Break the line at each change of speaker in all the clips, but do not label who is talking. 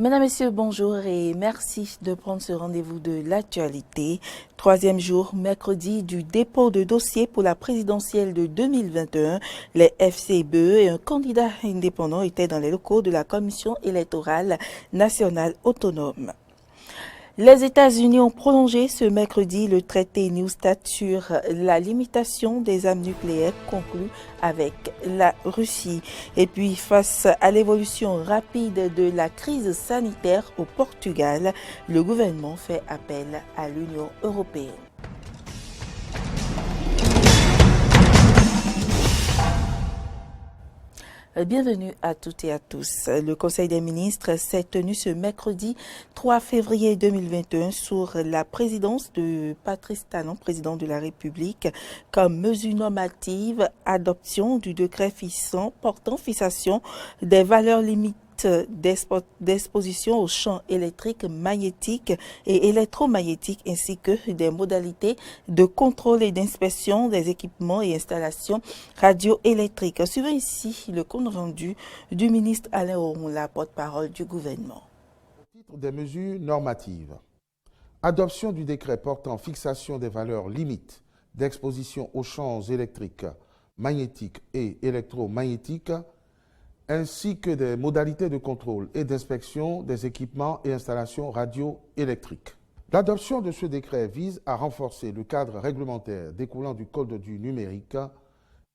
Mesdames, Messieurs, bonjour et merci de prendre ce rendez-vous de l'actualité. Troisième jour, mercredi, du dépôt de dossier pour la présidentielle de 2021. Les FCBE et un candidat indépendant étaient dans les locaux de la Commission électorale nationale autonome. Les États-Unis ont prolongé ce mercredi le traité New START sur la limitation des armes nucléaires conclu avec la Russie. Et puis, face à l'évolution rapide de la crise sanitaire au Portugal, le gouvernement fait appel à l'Union européenne. Bienvenue à toutes et à tous. Le Conseil des ministres s'est tenu ce mercredi 3 février 2021 sous la présidence de Patrice Talon, président de la République, comme mesure normative, adoption du décret portant fixation des valeurs limites d'exposition aux champs électriques, magnétiques et électromagnétiques ainsi que des modalités de contrôle et d'inspection des équipements et installations radioélectriques. Suivons ici le compte rendu du ministre Alain Orun, la porte-parole du gouvernement.
Au titre des mesures normatives, adoption du décret portant fixation des valeurs limites d'exposition aux champs électriques, magnétiques et électromagnétiques ainsi que des modalités de contrôle et d'inspection des équipements et installations radioélectriques. L'adoption de ce décret vise à renforcer le cadre réglementaire découlant du Code du numérique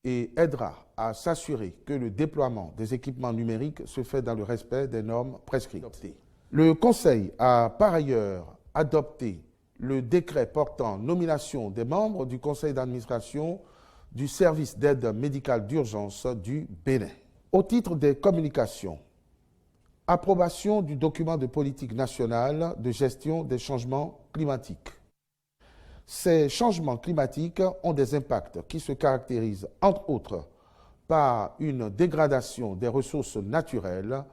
et aidera à s'assurer que le déploiement des équipements numériques se fait dans le respect des normes prescrites. Le Conseil a par ailleurs adopté le décret portant nomination des membres du Conseil d'administration du service d'aide médicale d'urgence du Bénin. Au titre des communications, approbation du document de politique nationale de gestion des changements climatiques. Ces changements climatiques ont des impacts qui se caractérisent, entre autres, par une dégradation des ressources naturelles,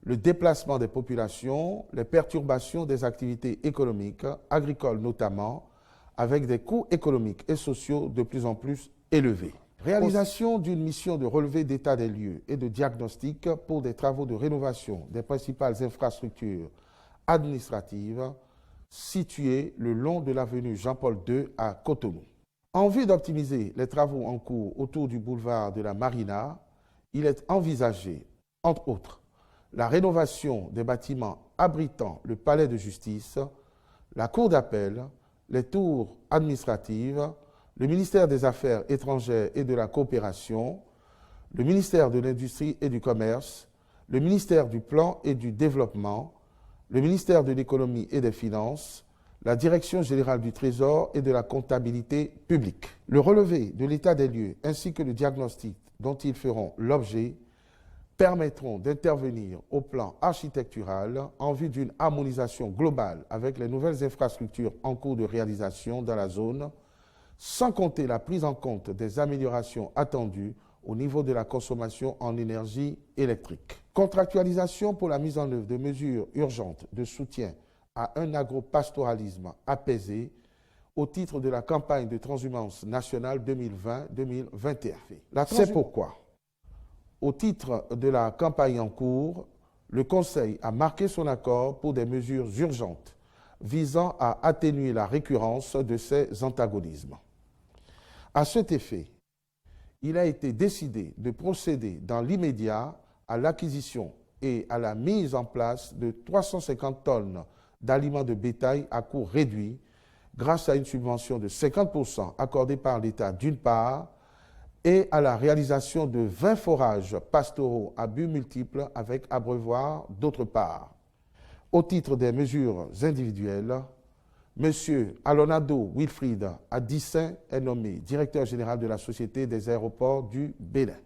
le déplacement des populations, les perturbations des activités économiques, agricoles notamment, avec des coûts économiques et sociaux de plus en plus élevés. Réalisation d'une mission de relevé d'état des lieux et de diagnostic pour des travaux de rénovation des principales infrastructures administratives situées le long de l'avenue Jean-Paul II à Cotonou. En vue d'optimiser les travaux en cours autour du boulevard de la Marina, il est envisagé, entre autres, la rénovation des bâtiments abritant le palais de justice, la cour d'appel, les tours administratives, le ministère des Affaires étrangères et de la coopération, le ministère de l'Industrie et du Commerce, le ministère du Plan et du Développement, le ministère de l'Économie et des Finances, la Direction générale du Trésor et de la comptabilité publique. Le relevé de l'état des lieux ainsi que le diagnostic dont ils feront l'objet permettront d'intervenir au plan architectural en vue d'une harmonisation globale avec les nouvelles infrastructures en cours de réalisation dans la zone, sans compter la prise en compte des améliorations attendues au niveau de la consommation en énergie électrique. Contractualisation pour la mise en œuvre de mesures urgentes de soutien à un agropastoralisme apaisé au titre de la campagne de transhumance nationale 2020-2021. C'est pourquoi, au titre de la campagne en cours, le Conseil a marqué son accord pour des mesures urgentes visant à atténuer la récurrence de ces antagonismes. À cet effet, il a été décidé de procéder dans l'immédiat à l'acquisition et à la mise en place de 350 tonnes d'aliments de bétail à coût réduit grâce à une subvention de 50% accordée par l'État d'une part et à la réalisation de 20 forages pastoraux à but multiple avec abreuvoir d'autre part. Au titre des mesures individuelles, M. Alonado Wilfried Adissin est nommé directeur général de la Société des aéroports du Bénin.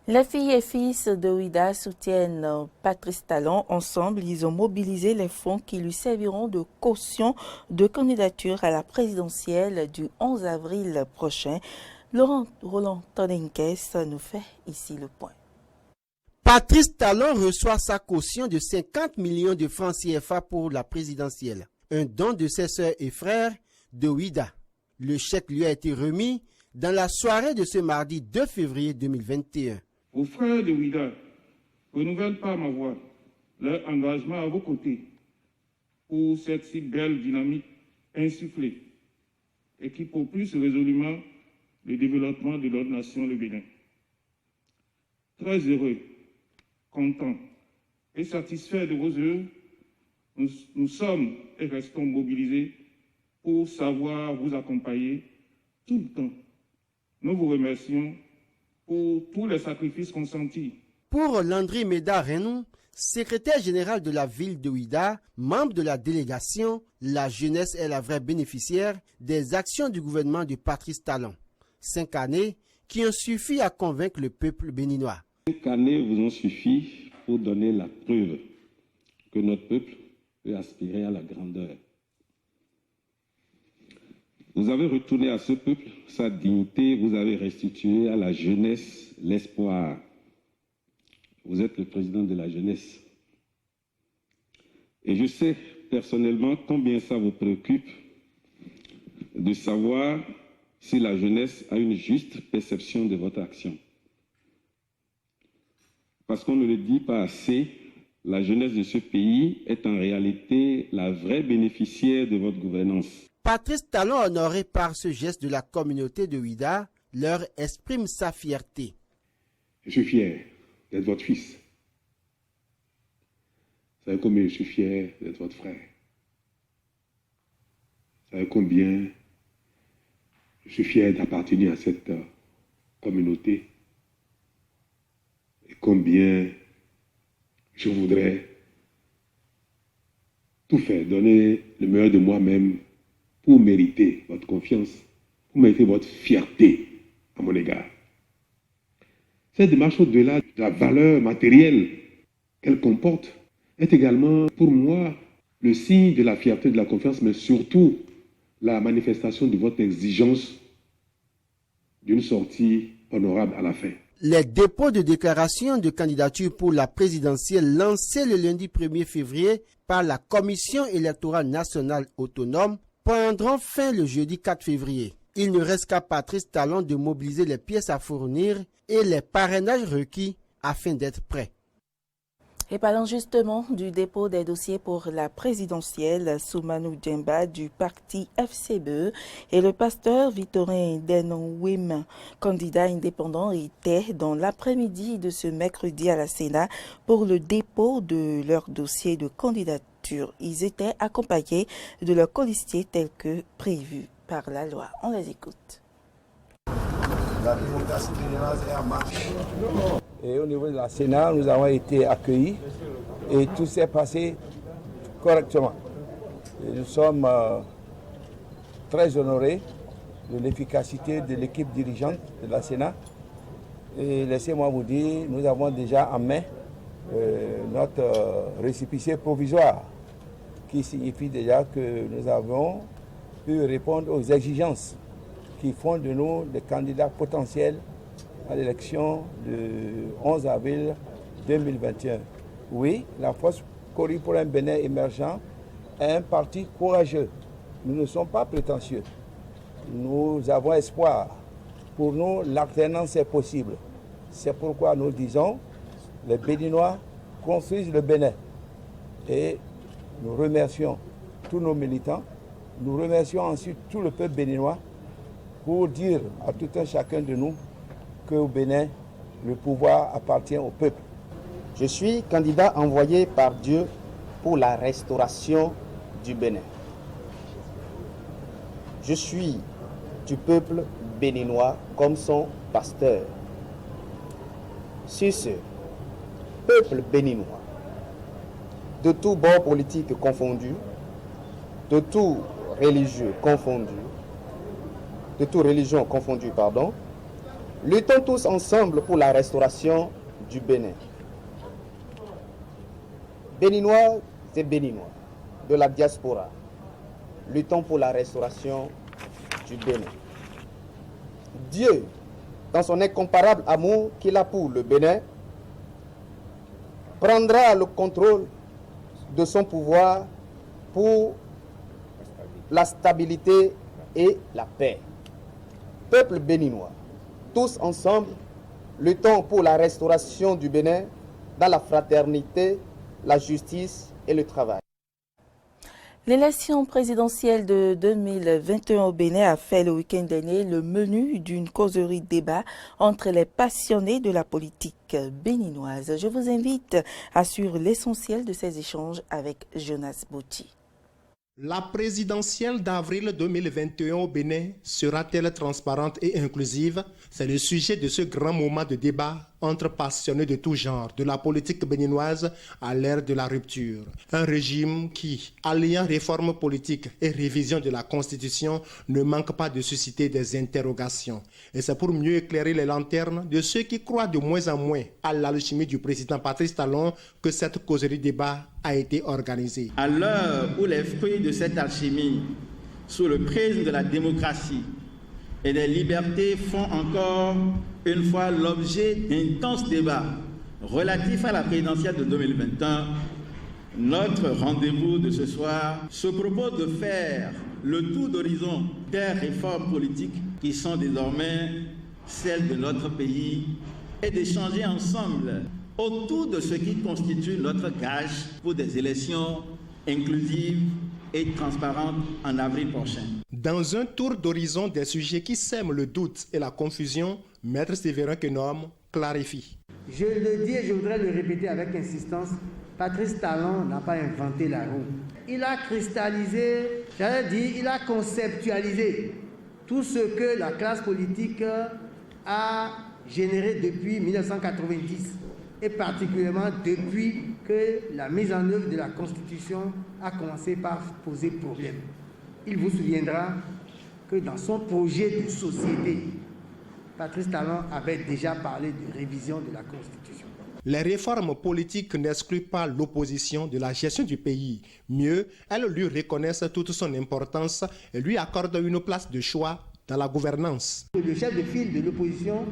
Les filles et fils de Ouida soutiennent Patrice Talon. Ensemble, ils ont mobilisé les fonds qui lui serviront de caution de candidature à la présidentielle du 11 avril prochain. Laurent Roland Tonenkes nous fait ici le point.
Patrice Talon reçoit sa caution de 50 millions de francs CFA pour la présidentielle, un don de ses sœurs et frères de Ouida. Le chèque lui a été remis dans la soirée de ce mardi 2 février 2021.
Aux frères de Ouida, renouvelle par ma voix leur engagement à vos côtés pour cette si belle dynamique insufflée et qui propulse résolument le développement de notre nation, le Bénin. Très heureux, content et satisfait de vos œuvres, nous sommes et restons mobilisés pour savoir vous accompagner tout le temps. Nous vous remercions pour tous les sacrifices consentis.
Pour Landry Méda Renou, secrétaire général de la ville de Ouidah, membre de la délégation, la jeunesse est la vraie bénéficiaire des actions du gouvernement de Patrice Talon. 5 années qui ont suffi à convaincre le peuple béninois.
5 années vous ont suffi pour donner la preuve que notre peuple peut aspirer à la grandeur. Vous avez retourné à ce peuple sa dignité, vous avez restitué à la jeunesse l'espoir. Vous êtes le président de la jeunesse. Et je sais personnellement combien ça vous préoccupe de savoir si la jeunesse a une juste perception de votre action. Parce qu'on ne le dit pas assez, la jeunesse de ce pays est en réalité la vraie bénéficiaire de votre gouvernance.
Patrice Talon, honoré par ce geste de la communauté de Ouidah, leur exprime sa fierté.
Je suis fier d'être votre fils. Vous savez combien je suis fier d'être votre frère. Vous savez combien je suis fier d'appartenir à cette communauté. Et combien je voudrais tout faire, donner le meilleur de moi-même pour mériter votre confiance, pour mériter votre fierté à mon égard. Cette démarche, au-delà de la valeur matérielle qu'elle comporte, est également pour moi le signe de la fierté, de la confiance, mais surtout la manifestation de votre exigence d'une sortie honorable à la fin.
Les dépôts de déclaration de candidature pour la présidentielle lancés le lundi 1er février par la Commission électorale nationale autonome prendront fin le jeudi 4 février. Il ne reste qu'à Patrice Talon de mobiliser les pièces à fournir et les parrainages requis afin d'être prêt.
Et parlant justement du dépôt des dossiers pour la présidentielle, Soumanou Djemba du parti FCBE et le pasteur Victorin Denonwim, candidat indépendant, étaient dans l'après-midi de ce mercredi à la Sénat pour le dépôt de leur dossier de candidature. Ils étaient accompagnés de leurs colistiers tels que prévu par la loi. On les écoute.
Et au niveau de la Sénat, nous avons été accueillis et tout s'est passé correctement. Et nous sommes très honorés de l'efficacité de l'équipe dirigeante de la Sénat. Et laissez-moi vous dire, nous avons déjà en main notre récépissé provisoire, qui signifie déjà que nous avons pu répondre aux exigences qui font de nous des candidats potentiels à l'élection du 11 avril 2021. Oui, la force Kori pour un Bénin émergent est un parti courageux. Nous ne sommes pas prétentieux. Nous avons espoir. Pour nous, l'alternance est possible. C'est pourquoi nous disons, les Béninois construisent le Bénin. Et nous remercions tous nos militants. Nous remercions ensuite tout le peuple béninois pour dire à tout un chacun de nous qu'au Bénin, le pouvoir appartient au peuple.
Je suis candidat envoyé par Dieu pour la restauration du Bénin. Je suis du peuple béninois comme son pasteur. Sur ce peuple béninois, de tous bords politiques confondus, de tous religieux confondus, de toutes religions confondues, luttons tous ensemble pour la restauration du Bénin. Béninois et Béninois de la diaspora, luttons pour la restauration du Bénin. Dieu, dans son incomparable amour qu'il a pour le Bénin, prendra le contrôle de son pouvoir pour la stabilité et la paix. Peuple béninois, tous ensemble, luttons pour la restauration du Bénin dans la fraternité, la justice et le travail.
L'élection présidentielle de 2021 au Bénin a fait le week-end dernier le menu d'une causerie débat entre les passionnés de la politique béninoise. Je vous invite à suivre l'essentiel de ces échanges avec Jonas Bouti.
La présidentielle d'avril 2021 au Bénin sera-t-elle transparente et inclusive? C'est le sujet de ce grand moment de débat entre passionnés de tout genre de la politique béninoise à l'ère de la rupture. Un régime qui, alliant réforme politique et révision de la Constitution, ne manque pas de susciter des interrogations. Et c'est pour mieux éclairer les lanternes de ceux qui croient de moins en moins à l'alchimie du président Patrice Talon que cette causerie débat a été organisée.
À l'heure où les fruits de cette alchimie, sous le prisme de la démocratie et des libertés, font encore une fois l'objet d'intenses débats relatifs à la présidentielle de 2021, notre rendez-vous de ce soir se propose de faire le tour d'horizon des réformes politiques qui sont désormais celles de notre pays et d'échanger ensemble autour de ce qui constitue notre gage pour des élections inclusives et transparentes en avril prochain.
Dans un tour d'horizon des sujets qui sèment le doute et la confusion, Maître Séverin Quenom clarifie.
Je le dis et je voudrais le répéter avec insistance, Patrice Talon n'a pas inventé la roue. Il a cristallisé, il a conceptualisé tout ce que la classe politique a généré depuis 1990 et particulièrement depuis que la mise en œuvre de la Constitution a commencé par poser problème. Il vous souviendra que dans son projet de société, Patrice Talon avait déjà parlé de révision de la Constitution.
Les réformes politiques n'excluent pas l'opposition de la gestion du pays. Mieux, elles lui reconnaissent toute son importance et lui accordent une place de choix dans la gouvernance.
Le chef de file de l'opposition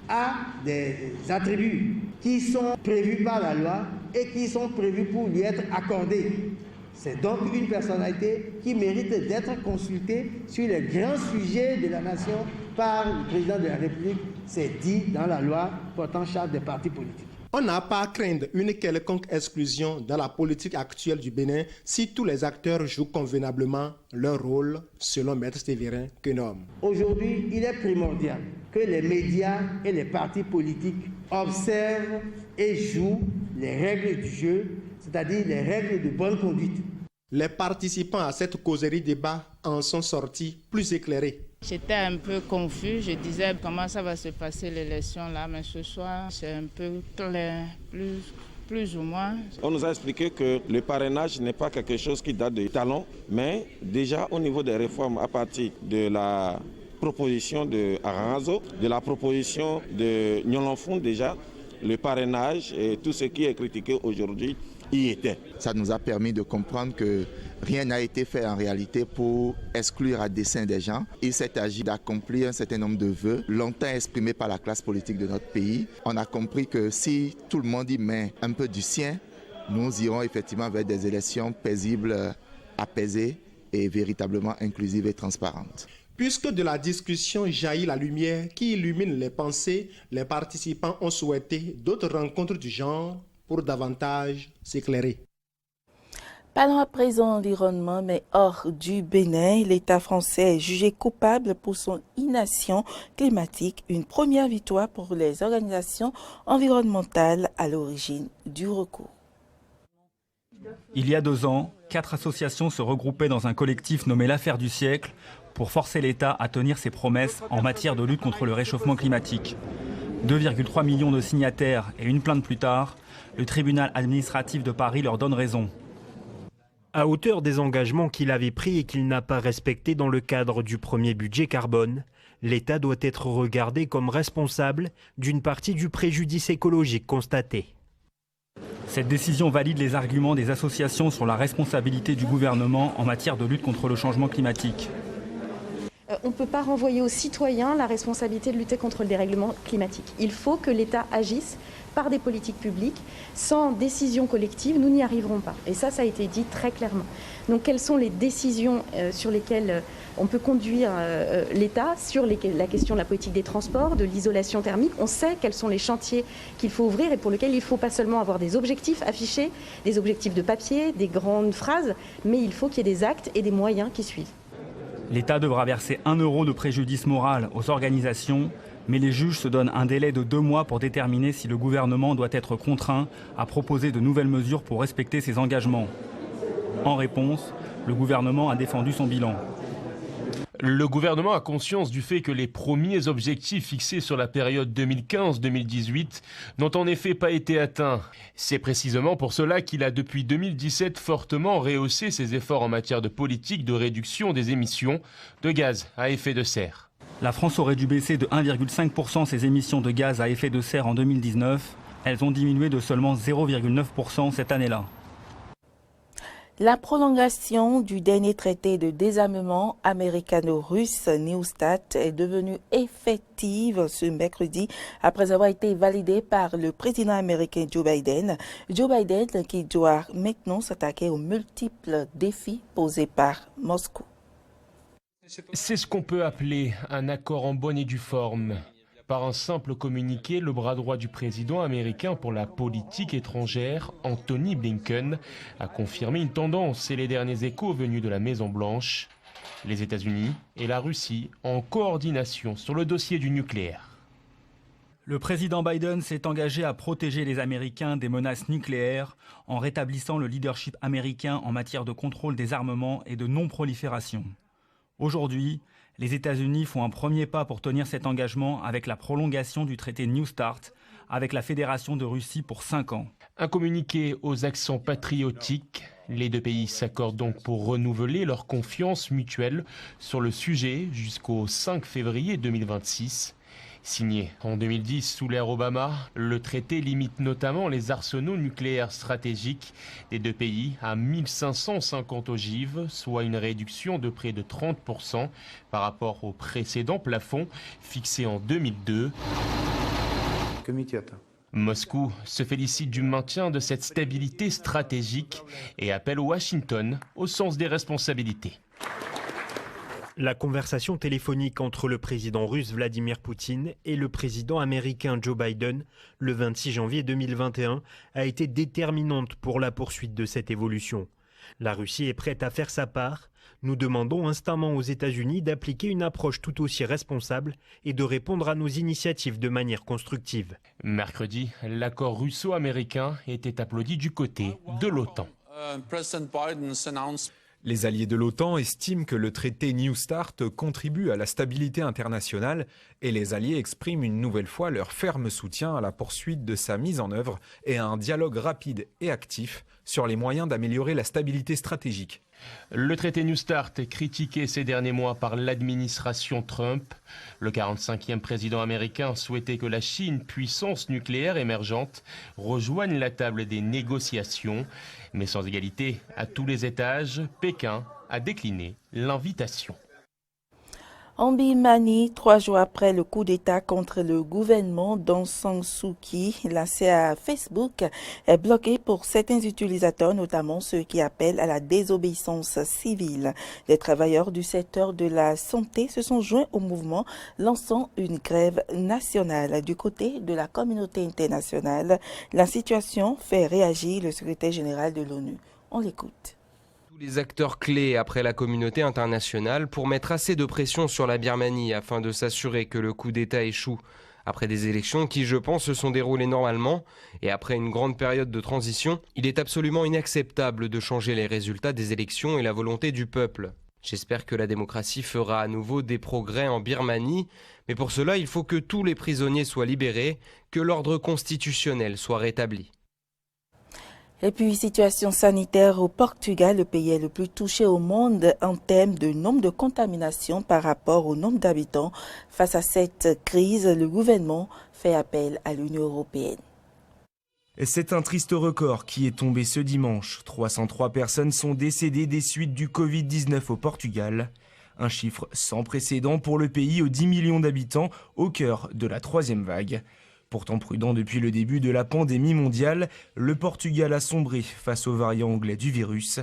a des attributs qui sont prévus par la loi et qui sont prévus pour lui être accordés. C'est donc une personnalité qui mérite d'être consultée sur les grands sujets de la nation par le président de la République. C'est dit dans la loi portant charge des partis politiques.
On n'a pas à craindre une quelconque exclusion dans la politique actuelle du Bénin si tous les acteurs jouent convenablement leur rôle, selon Maître Séverin Quenom.
Aujourd'hui, il est primordial que les médias et les partis politiques observent et jouent les règles du jeu, c'est-à-dire les règles de bonne conduite.
Les participants à cette causerie débat en sont sortis plus éclairés.
J'étais un peu confus, je disais comment ça va se passer l'élection là, mais ce soir c'est un peu clair, plus ou moins.
On nous a expliqué que le parrainage n'est pas quelque chose qui date de Talon, mais déjà au niveau des réformes à partir de la proposition de Aranzo, de la proposition de Nyolonfon déjà, le parrainage et tout ce qui est critiqué aujourd'hui y était.
Ça nous a permis de comprendre que rien n'a été fait en réalité pour exclure à dessein des gens. Il s'est agi d'accomplir un certain nombre de vœux longtemps exprimés par la classe politique de notre pays. On a compris que si tout le monde y met un peu du sien, nous irons effectivement vers des élections paisibles, apaisées et véritablement inclusives et transparentes.
Puisque de la discussion jaillit la lumière qui illumine les pensées, les participants ont souhaité d'autres rencontres du genre pour davantage s'éclairer.
Parlons à présent environnement, mais hors du Bénin, l'État français est jugé coupable pour son inaction climatique, une première victoire pour les organisations environnementales à l'origine du recours.
Il y a 2 ans, 4 associations se regroupaient dans un collectif nommé l'Affaire du siècle pour forcer l'État à tenir ses promesses en matière de lutte contre le réchauffement climatique. 2,3 millions de signataires et une plainte plus tard, le tribunal administratif de Paris leur donne raison.
À hauteur des engagements qu'il avait pris et qu'il n'a pas respectés dans le cadre du premier budget carbone, l'État doit être regardé comme responsable d'une partie du préjudice écologique constaté.
Cette décision valide les arguments des associations sur la responsabilité du gouvernement en matière de lutte contre le changement climatique.
On ne peut pas renvoyer aux citoyens la responsabilité de lutter contre le dérèglement climatique. Il faut que l'État agisse par des politiques publiques. Sans décision collective, nous n'y arriverons pas. Et ça a été dit très clairement. Donc quelles sont les décisions sur lesquelles on peut conduire l'État sur la question de la politique des transports, de l'isolation thermique? On sait quels sont les chantiers qu'il faut ouvrir et pour lesquels il ne faut pas seulement avoir des objectifs affichés, des objectifs de papier, des grandes phrases, mais il faut qu'il y ait des actes et des moyens qui suivent.
L'État devra verser 1 euro de préjudice moral aux organisations, mais les juges se donnent un délai de 2 mois pour déterminer si le gouvernement doit être contraint à proposer de nouvelles mesures pour respecter ses engagements. En réponse, le gouvernement a défendu son bilan.
Le gouvernement a conscience du fait que les premiers objectifs fixés sur la période 2015-2018 n'ont en effet pas été atteints. C'est précisément pour cela qu'il a depuis 2017 fortement rehaussé ses efforts en matière de politique de réduction des émissions de gaz à effet de serre.
La France aurait dû baisser de 1,5% ses émissions de gaz à effet de serre en 2019. Elles ont diminué de seulement 0,9% cette année-là.
La prolongation du dernier traité de désarmement américano-russe New START est devenue effective ce mercredi après avoir été validée par le président américain Joe Biden. Joe Biden qui doit maintenant s'attaquer aux multiples défis posés par Moscou.
C'est ce qu'on peut appeler un accord en bonne et due forme. Par un simple communiqué, le bras droit du président américain pour la politique étrangère, Anthony Blinken, a confirmé une tendance et les derniers échos venus de la Maison-Blanche. Les États-Unis et la Russie en coordination sur le dossier du nucléaire.
Le président Biden s'est engagé à protéger les Américains des menaces nucléaires en rétablissant le leadership américain en matière de contrôle des armements et de non-prolifération. Aujourd'hui, les États-Unis font un premier pas pour tenir cet engagement avec la prolongation du traité New START avec la Fédération de Russie pour 5 ans.
Un communiqué aux accents patriotiques. Les deux pays s'accordent donc pour renouveler leur confiance mutuelle sur le sujet jusqu'au 5 février 2026. Signé en 2010 sous l'ère Obama, le traité limite notamment les arsenaux nucléaires stratégiques des deux pays à 1550 ogives, soit une réduction de près de 30% par rapport au précédent plafond fixé en 2002. Moscou se félicite du maintien de cette stabilité stratégique et appelle Washington au sens des responsabilités.
La conversation téléphonique entre le président russe Vladimir Poutine et le président américain Joe Biden le 26 janvier 2021 a été déterminante pour la poursuite de cette évolution. La Russie est prête à faire sa part. Nous demandons instamment aux États-Unis d'appliquer une approche tout aussi responsable et de répondre à nos initiatives de manière constructive.
Mercredi, l'accord russo-américain était applaudi du côté de l'OTAN.
Les alliés de l'OTAN estiment que le traité New START contribue à la stabilité internationale et les alliés expriment une nouvelle fois leur ferme soutien à la poursuite de sa mise en œuvre et à un dialogue rapide et actif sur les moyens d'améliorer la stabilité stratégique.
Le traité New START est critiqué ces derniers mois par l'administration Trump. Le 45e président américain souhaitait que la Chine, puissance nucléaire émergente, rejoigne la table des négociations. Mais sans égalité à tous les étages, Pékin a décliné l'invitation.
En Birmanie, 3 jours après le coup d'État contre le gouvernement d'Aung San Suu Kyi, lancé à Facebook est bloqué pour certains utilisateurs, notamment ceux qui appellent à la désobéissance civile. Les travailleurs du secteur de la santé se sont joints au mouvement, lançant une grève nationale. Du côté de la communauté internationale, la situation fait réagir le secrétaire général de l'ONU. On l'écoute.
Les acteurs clés après la communauté internationale pour mettre assez de pression sur la Birmanie afin de s'assurer que le coup d'État échoue. Après des élections qui, je pense, se sont déroulées normalement et après une grande période de transition, il est absolument inacceptable de changer les résultats des élections et la volonté du peuple. J'espère que la démocratie fera à nouveau des progrès en Birmanie, mais pour cela, il faut que tous les prisonniers soient libérés, que l'ordre constitutionnel soit rétabli.
Et puis, situation sanitaire au Portugal, le pays est le plus touché au monde en termes de nombre de contaminations par rapport au nombre d'habitants. Face à cette crise, le gouvernement fait appel à l'Union européenne.
C'est un triste record qui est tombé ce dimanche. 303 personnes sont décédées des suites du Covid-19 au Portugal. Un chiffre sans précédent pour le pays aux 10 millions d'habitants au cœur de la troisième vague. Pourtant prudent depuis le début de la pandémie mondiale, le Portugal a sombré face aux variants anglais du virus.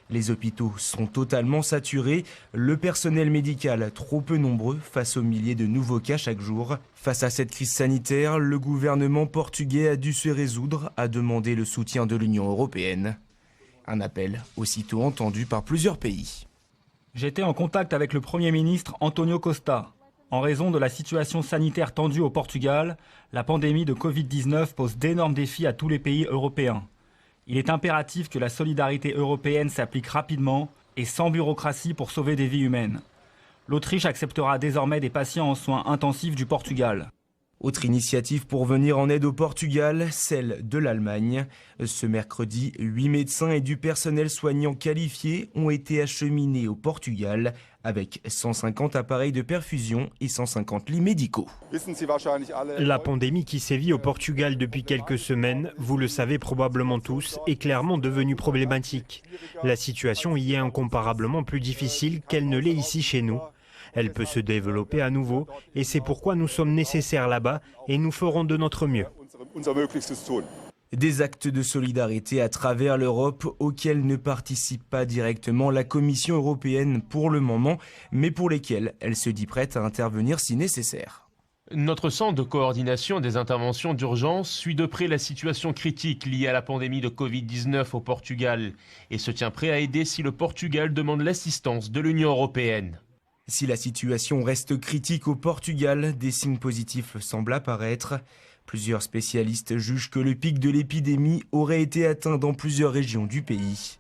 Les hôpitaux sont totalement saturés, le personnel médical trop peu nombreux face aux milliers de nouveaux cas chaque jour. Face à cette crise sanitaire, le gouvernement portugais a dû se résoudre à demander le soutien de l'Union européenne. Un appel aussitôt entendu par plusieurs pays.
J'étais en contact avec le Premier ministre António Costa. En raison de la situation sanitaire tendue au Portugal, la pandémie de Covid-19 pose d'énormes défis à tous les pays européens. Il est impératif que la solidarité européenne s'applique rapidement et sans bureaucratie pour sauver des vies humaines. L'Autriche acceptera désormais des patients en soins intensifs du Portugal.
Autre initiative pour venir en aide au Portugal, celle de l'Allemagne. Ce mercredi, 8 médecins et du personnel soignant qualifié ont été acheminés au Portugal avec 150 appareils de perfusion et 150 lits médicaux.
La pandémie qui sévit au Portugal depuis quelques semaines, vous le savez probablement tous, est clairement devenue problématique. La situation y est incomparablement plus difficile qu'elle ne l'est ici chez nous. Elle peut se développer à nouveau et c'est pourquoi nous sommes nécessaires là-bas et nous ferons de notre mieux.
Des actes de solidarité à travers l'Europe auxquels ne participe pas directement la Commission européenne pour le moment, mais pour lesquels elle se dit prête à intervenir si nécessaire.
Notre centre de coordination des interventions d'urgence suit de près la situation critique liée à la pandémie de Covid-19 au Portugal et se tient prêt à aider si le Portugal demande l'assistance de l'Union européenne.
Si la situation reste critique au Portugal, des signes positifs semblent apparaître. Plusieurs spécialistes jugent que le pic de l'épidémie aurait été atteint dans plusieurs régions du pays.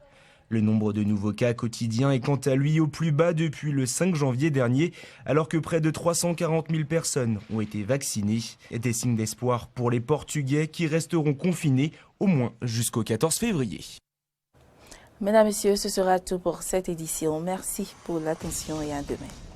Le nombre de nouveaux cas quotidiens est quant à lui au plus bas depuis le 5 janvier dernier, alors que près de 340 000 personnes ont été vaccinées. Des signes d'espoir pour les Portugais qui resteront confinés au moins jusqu'au 14 février.
Mesdames, Messieurs, ce sera tout pour cette édition. Merci pour l'attention et à demain.